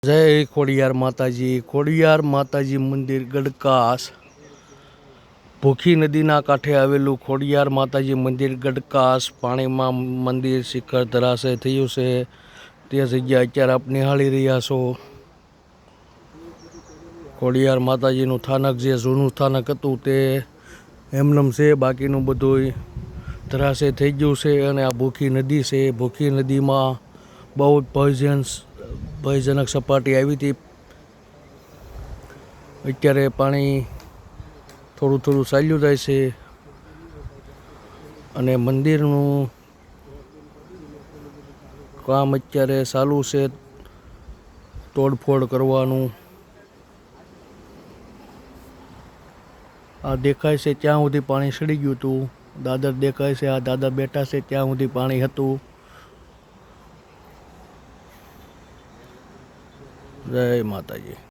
જય ખોડિયાર માતાજી મંદિર ગડકાસ, ભૂખી નદીના કાંઠે આવેલું ખોડિયાર માતાજી મંદિર ગડકાસ. પાણીમાં મંદિર શિખર ધરાશય થયું છે તે જગ્યા અત્યારે આપ નિહાળી રહ્યા છો. ખોડિયાર માતાજીનું સ્થાનક, જે જૂનું સ્થાનક હતું તે એમનેમ છે, બાકીનું બધું ધરાશય થઈ ગયું છે. અને આ ભૂખી નદી છે. ભૂખી નદીમાં બહુ ભયજનક સપાટી આવી હતી. અત્યારે પાણી થોડું થોડું ચાલ્યું જાય છે અને મંદિરનું કામ અત્યારે ચાલુ છે, તોડફોડ કરવાનું. આ દેખાય છે ત્યાં સુધી પાણી સડી ગયું હતું. દાદર દેખાય છે, આ દાદા બેઠા છે ત્યાં સુધી પાણી હતું. જય માતાજી.